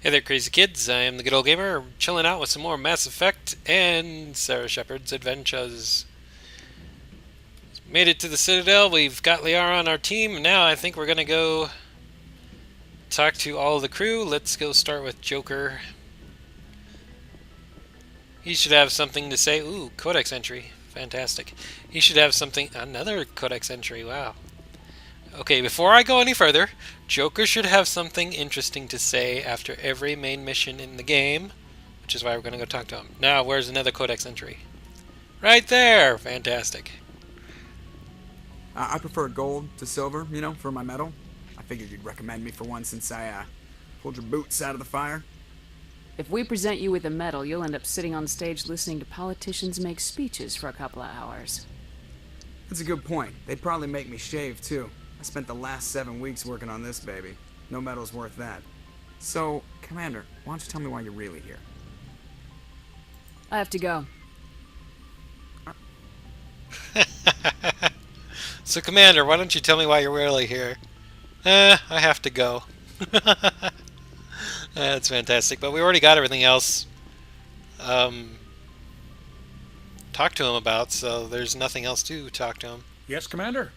Hey there, crazy kids. I am the good old gamer, chilling out with some more Mass Effect and Sarah Shepard's adventures. Made it to the Citadel. We've got Liara on our team. Now I think we're gonna go talk to all of the crew. Let's go start with Joker. He should have something to say. Ooh, codex entry. Fantastic. He should have something. Another codex entry. Wow. Okay, before I go any further, Joker should have something interesting to say after every main mission in the game, which is why we're going to go talk to him. Now, where's another codex entry? Right there! Fantastic. I prefer gold to silver, for my medal. I figured you'd recommend me for one since I pulled your boots out of the fire. If we present you with a medal, you'll end up sitting on stage listening to politicians make speeches for a couple of hours. That's a good point. They'd probably make me shave, too. I spent the last 7 weeks working on this baby. No medal's worth that. So, Commander, why don't you tell me why you're really here? I have to go. So, Commander, why don't you tell me why you're really here? I have to go. That's fantastic. But we already got everything else talk to him about, so there's nothing else to talk to him. Yes, Commander?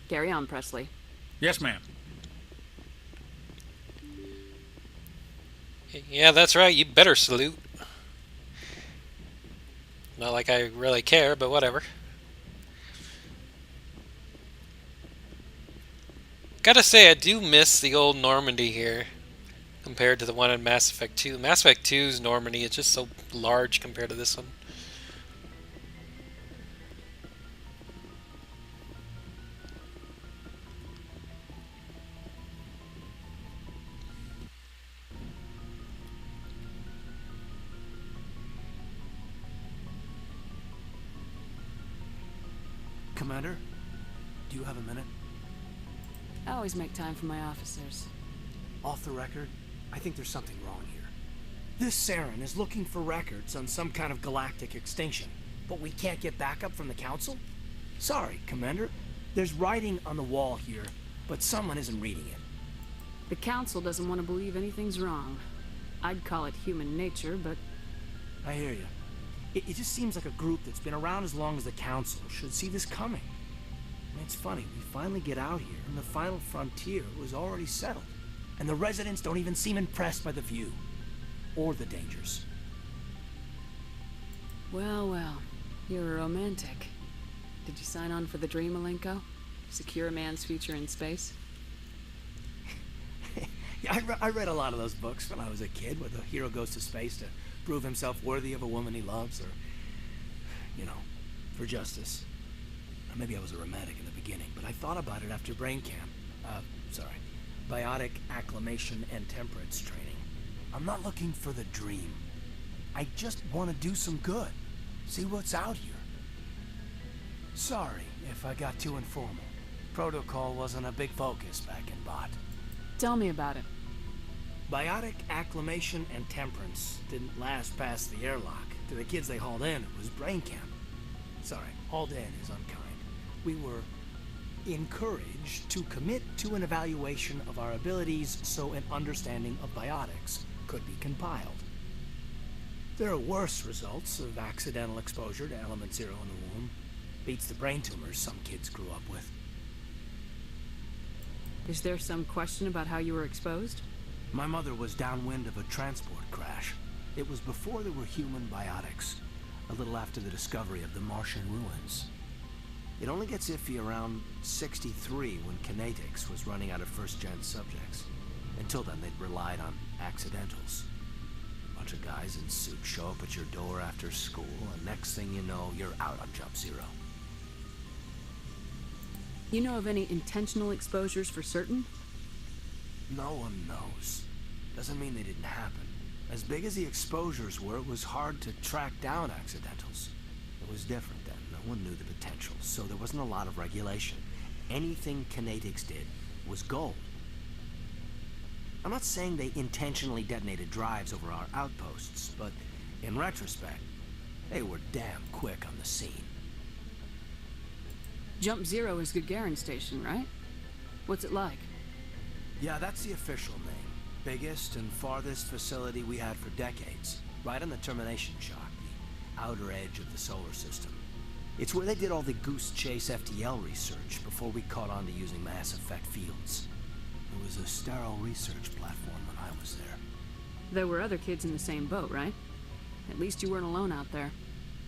Carry on, Presley. Yes, ma'am. Yeah, that's right. You better salute. Not like I really care, but whatever. Gotta say, I do miss the old Normandy here compared to the one in Mass Effect 2. Mass Effect 2's Normandy is just so large compared to this one. Commander, do you have a minute? I always make time for my officers. Off the record, I think there's something wrong here. This Saren is looking for records on some kind of galactic extinction, but we can't get backup from the Council? Sorry, Commander. There's writing on the wall here, but someone isn't reading it. The Council doesn't want to believe anything's wrong. I'd call it human nature, but... I hear you. It just seems like a group that's been around as long as the Council should see this coming. I mean, it's funny, we finally get out here, and the final frontier was already settled. And the residents don't even seem impressed by the view. Or the dangers. Well, well. You're a romantic. Did you sign on for the dream, Malenko? Secure a man's future in space? Yeah, I read a lot of those books when I was a kid, where the hero goes to space to prove himself worthy of a woman he loves, or, for justice. Or maybe I was a romantic in the beginning, but I thought about it after brain camp. Biotic acclimation and temperance training. I'm not looking for the dream. I just want to do some good. See what's out here. Sorry if I got too informal. Protocol wasn't a big focus back in Bot. Tell me about it. Biotic acclimation and temperance didn't last past the airlock. To the kids they hauled in, it was brain camp. Sorry, hauled in is unkind. We were encouraged to commit to an evaluation of our abilities so an understanding of biotics could be compiled. There are worse results of accidental exposure to element zero in the womb. Beats the brain tumors some kids grew up with. Is there some question about how you were exposed? My mother was downwind of a transport crash. It was before there were human biotics, a little after the discovery of the Martian ruins. It only gets iffy around 63 when kinetics was running out of first-gen subjects. Until then, they'd relied on accidentals. A bunch of guys in suits show up at your door after school, and next thing you know, you're out on Jump Zero. You know of any intentional exposures for certain? No one knows. Doesn't mean they didn't happen. As big as the exposures were, it was hard to track down accidentals. It was different then. No one knew the potential, so there wasn't a lot of regulation. Anything kinetics did was gold. I'm not saying they intentionally detonated drives over our outposts, but in retrospect, they were damn quick on the scene. Jump Zero is Gagarin Station, right? What's it like? Yeah, that's the official name. Biggest and farthest facility we had for decades. Right on the termination shock, the outer edge of the solar system. It's where they did all the Goose Chase FTL research before we caught on to using mass effect fields. It was a sterile research platform when I was there. There were other kids in the same boat, right? At least you weren't alone out there.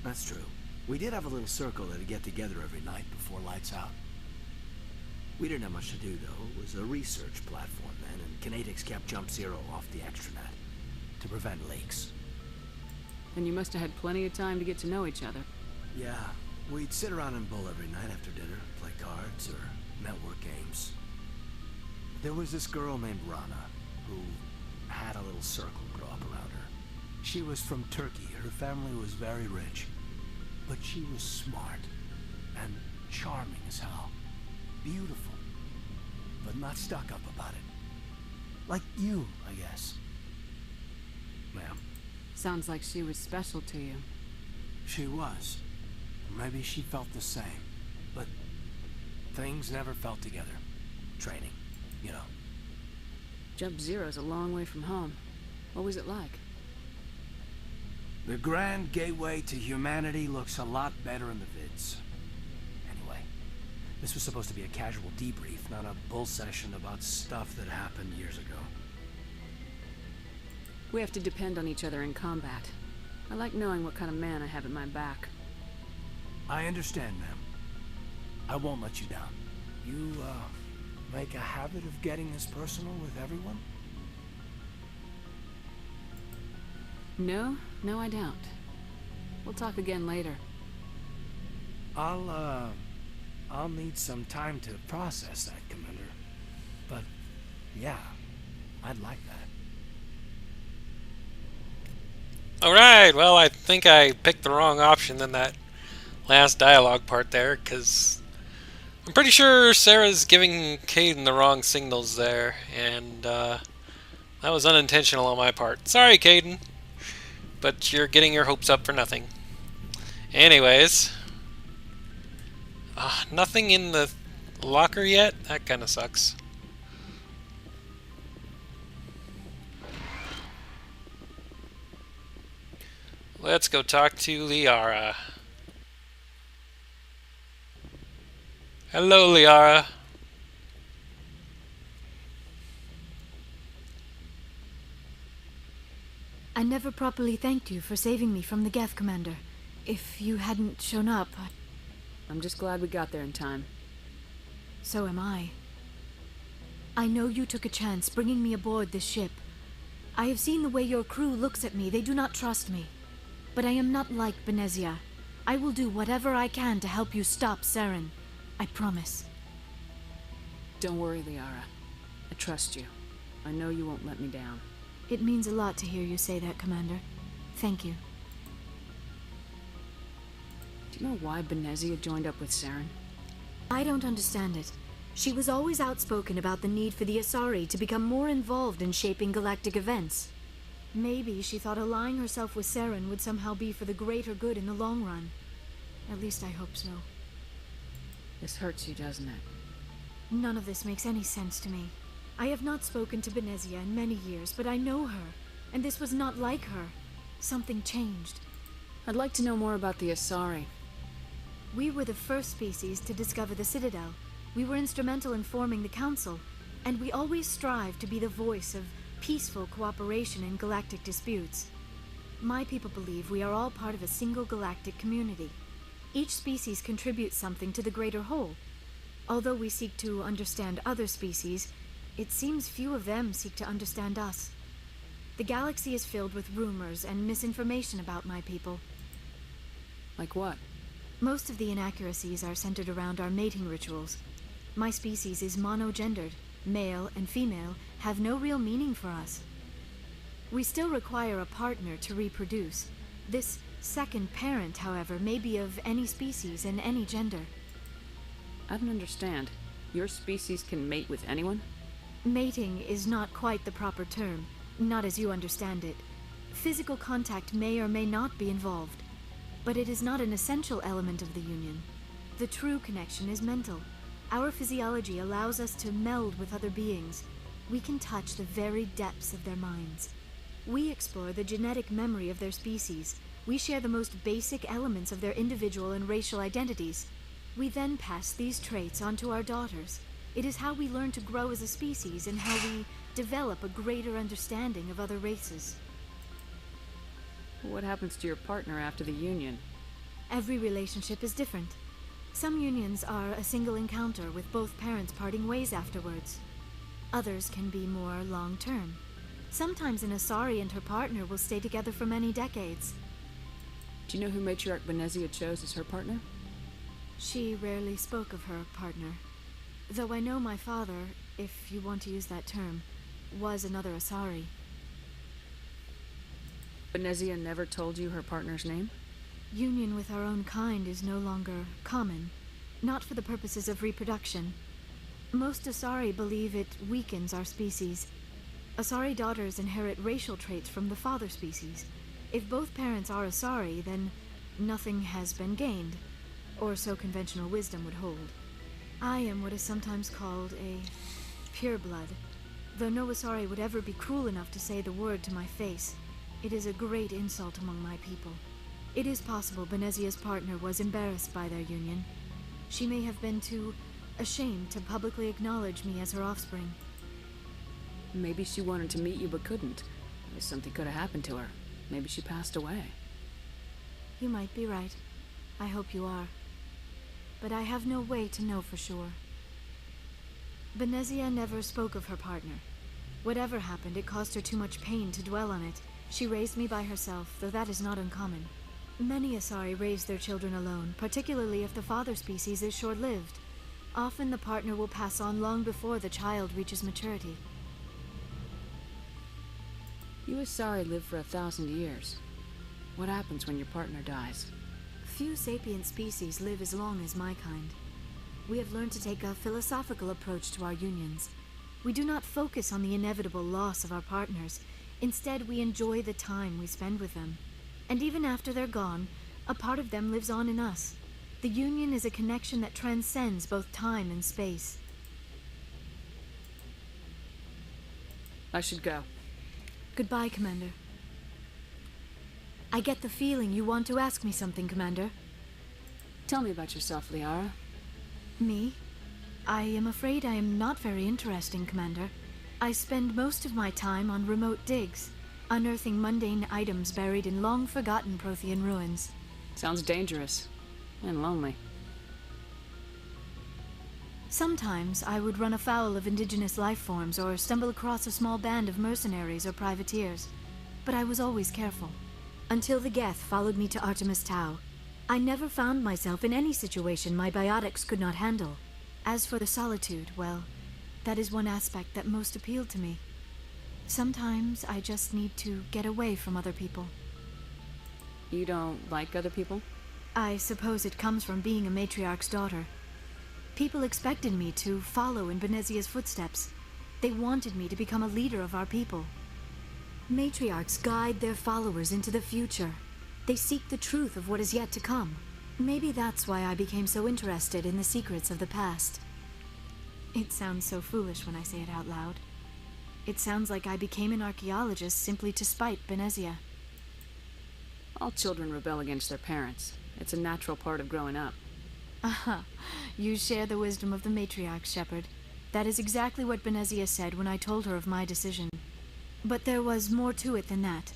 That's true. We did have a little circle that'd get together every night before lights out. We didn't have much to do, though. It was a research platform then, and Kinetics kept Jump Zero off the extranet to prevent leaks. Then you must have had plenty of time to get to know each other. Yeah, we'd sit around and bull every night after dinner, play cards or network games. There was this girl named Rana, who had a little circle grow up around her. She was from Turkey. Her family was very rich. But she was smart and charming as hell. Beautiful, but not stuck up about it. Like you, I guess. Ma'am. Sounds like she was special to you. She was. Maybe she felt the same. But things never felt together. Training, you know. Jump Zero's a long way from home. What was it like? The grand gateway to humanity looks a lot better in the vids. Anyway, this was supposed to be a casual debrief, not a bull session about stuff that happened years ago. We have to depend on each other in combat. I like knowing what kind of man I have at my back. I understand, ma'am. I won't let you down. You, make a habit of getting this personal with everyone? No, I don't. We'll talk again later. I'll need some time to process that, Commander. But, yeah, I'd like that. Alright, well, I think I picked the wrong option in that last dialogue part there, because I'm pretty sure Sarah's giving Caden the wrong signals there, and that was unintentional on my part. Sorry, Caden, but you're getting your hopes up for nothing. Anyways, nothing in the locker yet? That kind of sucks. Let's go talk to Liara. Hello, Liara. I never properly thanked you for saving me from the Geth, Commander. If you hadn't shown up, I'm just glad we got there in time. so am I. I know you took a chance bringing me aboard this ship. I have seen the way your crew looks at me. They do not trust me. But I am not like Benezia. I will do whatever I can to help you stop Saren. I promise. Don't worry, Liara. I trust you. I know you won't let me down. It means a lot to hear you say that, Commander. Thank you. Do you know why Benezia joined up with Saren? I don't understand it. She was always outspoken about the need for the Asari to become more involved in shaping galactic events. Maybe she thought allying herself with Saren would somehow be for the greater good in the long run. At least I hope so. This hurts you, doesn't it? None of this makes any sense to me. I have not spoken to Benezia in many years, but I know her, and this was not like her. Something changed. I'd like to know more about the Asari. We were the first species to discover the Citadel. We were instrumental in forming the Council, and we always strive to be the voice of peaceful cooperation in galactic disputes. My people believe we are all part of a single galactic community. Each species contributes something to the greater whole. Although we seek to understand other species, it seems few of them seek to understand us. The galaxy is filled with rumors and misinformation about my people. Like what? Most of the inaccuracies are centered around our mating rituals. My species is monogendered. Male and female have no real meaning for us. We still require a partner to reproduce. This second parent, however, may be of any species and any gender. I don't understand. Your species can mate with anyone? Mating is not quite the proper term, not as you understand it. Physical contact may or may not be involved, but it is not an essential element of the union. The true connection is mental. Our physiology allows us to meld with other beings. We can touch the very depths of their minds. We explore the genetic memory of their species. We share the most basic elements of their individual and racial identities. We then pass these traits on to our daughters. It is how we learn to grow as a species and how we develop a greater understanding of other races. What happens to your partner after the union? Every relationship is different. Some unions are a single encounter with both parents parting ways afterwards. Others can be more long-term. Sometimes an Asari and her partner will stay together for many decades. Do you know who Matriarch Benezia chose as her partner? She rarely spoke of her partner. Though I know my father, if you want to use that term, was another Asari. Benezia never told you her partner's name? Union with our own kind is no longer common, not for the purposes of reproduction. Most Asari believe it weakens our species. Asari daughters inherit racial traits from the father species. If both parents are Asari, then nothing has been gained, or so conventional wisdom would hold. I am what is sometimes called a pureblood, though no Asari would ever be cruel enough to say the word to my face. It is a great insult among my people. It is possible Benezia's partner was embarrassed by their union. She may have been too ashamed to publicly acknowledge me as her offspring. Maybe she wanted to meet you but couldn't. Something could have happened to her. Maybe she passed away. You might be right. I hope you are. But I have no way to know for sure. Benezia never spoke of her partner. Whatever happened, it caused her too much pain to dwell on it. She raised me by herself, though that is not uncommon. Many Asari raise their children alone, particularly if the father species is short-lived. Often the partner will pass on long before the child reaches maturity. You Asari live for 1,000 years. What happens when your partner dies? Few sapient species live as long as my kind. We have learned to take a philosophical approach to our unions. We do not focus on the inevitable loss of our partners. Instead, we enjoy the time we spend with them. And even after they're gone, a part of them lives on in us. The union is a connection that transcends both time and space. I should go. Goodbye, Commander. I get the feeling you want to ask me something, Commander. Tell me about yourself, Liara. Me? I am afraid I am not very interesting, Commander. I spend most of my time on remote digs, unearthing mundane items buried in long-forgotten Prothean ruins. Sounds dangerous. And lonely. Sometimes I would run afoul of indigenous life forms or stumble across a small band of mercenaries or privateers. But I was always careful. Until the Geth followed me to Artemis Tau. I never found myself in any situation my biotics could not handle. As for the solitude, well, that is one aspect that most appealed to me. Sometimes I just need to get away from other people. You don't like other people? I suppose it comes from being a matriarch's daughter. People expected me to follow in Benezia's footsteps. They wanted me to become a leader of our people. Matriarchs guide their followers into the future. They seek the truth of what is yet to come. Maybe that's why I became so interested in the secrets of the past. It sounds so foolish when I say it out loud. It sounds like I became an archaeologist simply to spite Benezia. All children rebel against their parents. It's a natural part of growing up. Aha, you share the wisdom of the matriarch, Shepard. That is exactly what Benezia said when I told her of my decision. But there was more to it than that.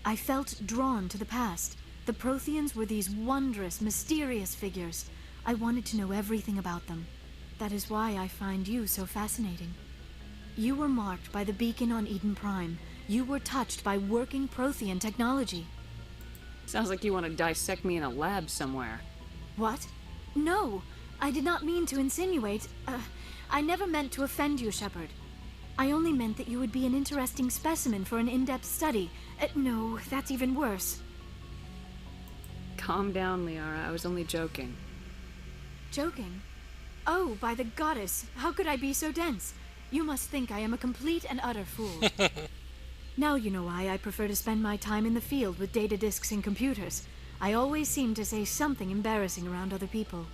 I felt drawn to the past. The Protheans were these wondrous, mysterious figures. I wanted to know everything about them. That is why I find you so fascinating. You were marked by the beacon on Eden Prime. You were touched by working Prothean technology. Sounds like you want to dissect me in a lab somewhere. What? No, I did not mean to insinuate. I never meant to offend you, Shepard. I only meant that you would be an interesting specimen for an in-depth study. No, that's even worse. Calm down, Liara. I was only joking. Joking? Oh, by the goddess, how could I be so dense? You must think I am a complete and utter fool. Now you know why I prefer to spend my time in the field with data disks and computers. I always seem to say something embarrassing around other people.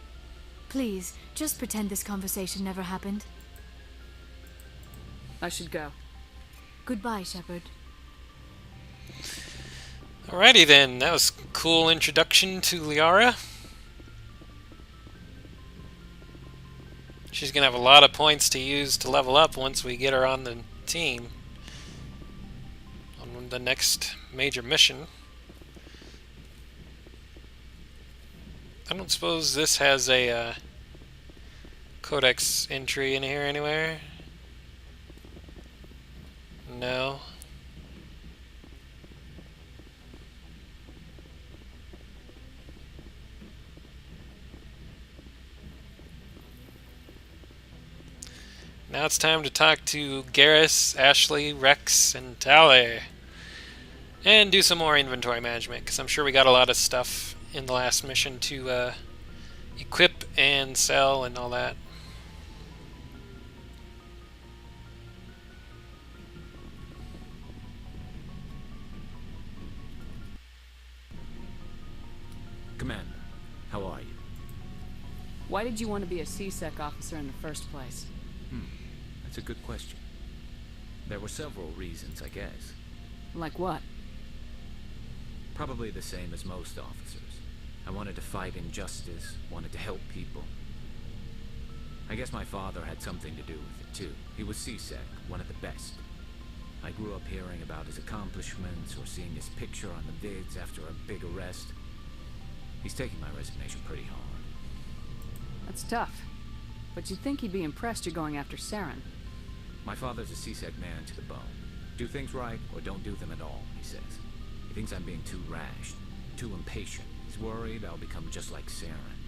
Please, just pretend this conversation never happened. I should go. Goodbye, Shepard. Alrighty then, that was a cool introduction to Liara. She's gonna have a lot of points to use to level up once we get her on the team. On the next major mission. I don't suppose this has a codex entry in here anywhere. No. Now it's time to talk to Garrus, Ashley, Rex, and Tally. And do some more inventory management, because I'm sure we got a lot of stuff in the last mission to equip and sell and all that. Commander, how are you? Why did you want to be a C-Sec officer in the first place? That's a good question. There were several reasons, I guess. Like what? Probably the same as most officers. I wanted to fight injustice, wanted to help people. I guess my father had something to do with it, too. He was C-Sec, one of the best. I grew up hearing about his accomplishments or seeing his picture on the vids after a big arrest. He's taking my resignation pretty hard. That's tough. But you'd think he'd be impressed you're going after Saren. My father's a C-Sec man to the bone. Do things right, or don't do them at all, he says. He thinks I'm being too rash, too impatient. He's worried I'll become just like Saren.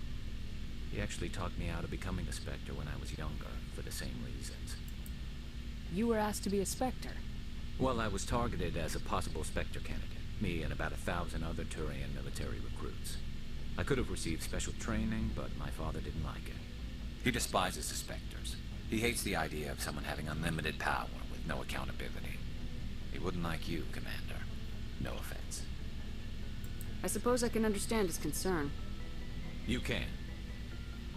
He actually talked me out of becoming a Spectre when I was younger, for the same reasons. You were asked to be a Spectre. Well, I was targeted as a possible Spectre candidate. Me and about 1,000 other Turian military recruits. I could have received special training, but my father didn't like it. He despises the Spectres. He hates the idea of someone having unlimited power with no accountability. He wouldn't like you, Commander. No offense. I suppose I can understand his concern. You can.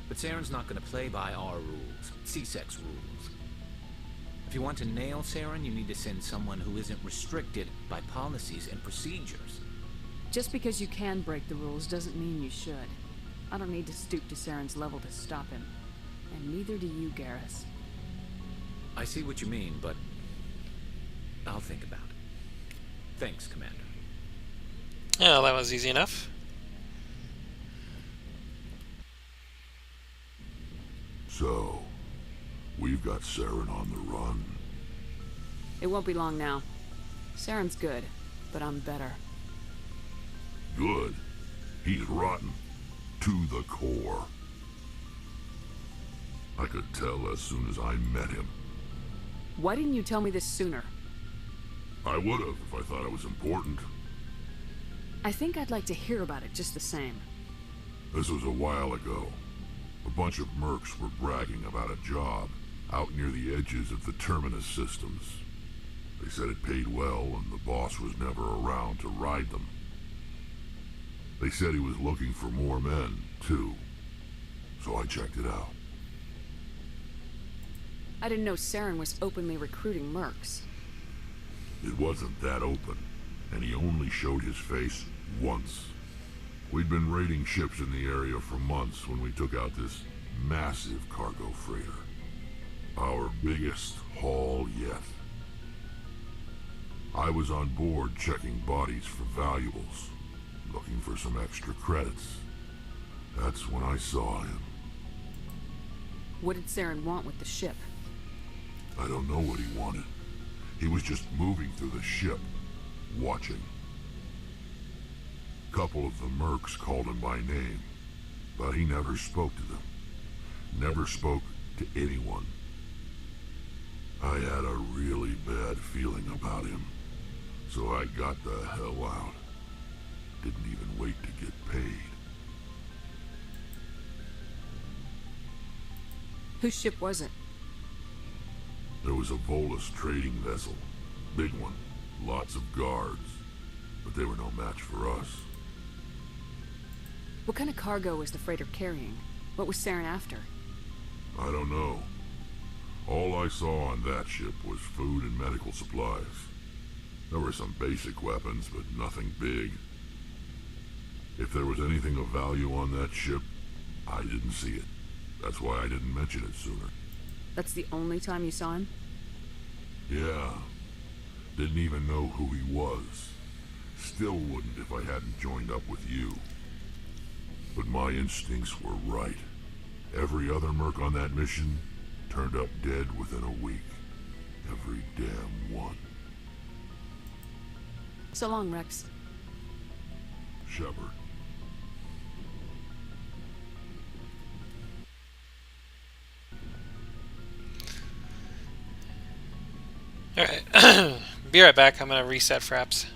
But Saren's not going to play by our rules, C-Sec's rules. If you want to nail Saren, you need to send someone who isn't restricted by policies and procedures. Just because you can break the rules doesn't mean you should. I don't need to stoop to Saren's level to stop him. And neither do you, Garrus. I see what you mean, but I'll think about it. Thanks, Commander. Oh, that was easy enough. So, we've got Saren on the run. It won't be long now. Saren's good, but I'm better. Good. He's rotten. To the core. I could tell as soon as I met him. Why didn't you tell me this sooner? I would have if I thought it was important. I think I'd like to hear about it just the same. This was a while ago. A bunch of mercs were bragging about a job out near the edges of the Terminus systems. They said it paid well and the boss was never around to ride them. They said he was looking for more men, too. So I checked it out. I didn't know Saren was openly recruiting mercs. It wasn't that open, and he only showed his face once. We'd been raiding ships in the area for months when we took out this massive cargo freighter. Our biggest haul yet. I was on board checking bodies for valuables, looking for some extra credits. That's when I saw him. What did Saren want with the ship? I don't know what he wanted. He was just moving through the ship, watching. Couple of the mercs called him by name, but he never spoke to them. Never spoke to anyone. I had a really bad feeling about him, so I got the hell out. Didn't even wait to get paid. Whose ship was it? There was a Volus trading vessel. Big one. Lots of guards. But they were no match for us. What kind of cargo was the freighter carrying? What was Saren after? I don't know. All I saw on that ship was food and medical supplies. There were some basic weapons, but nothing big. If there was anything of value on that ship, I didn't see it. That's why I didn't mention it sooner. That's the only time you saw him? Yeah. Didn't even know who he was. Still wouldn't if I hadn't joined up with you. But my instincts were right. Every other merc on that mission turned up dead within a week. Every damn one. So long, Rex. Shepard. Alright. Be right back. I'm gonna reset fraps.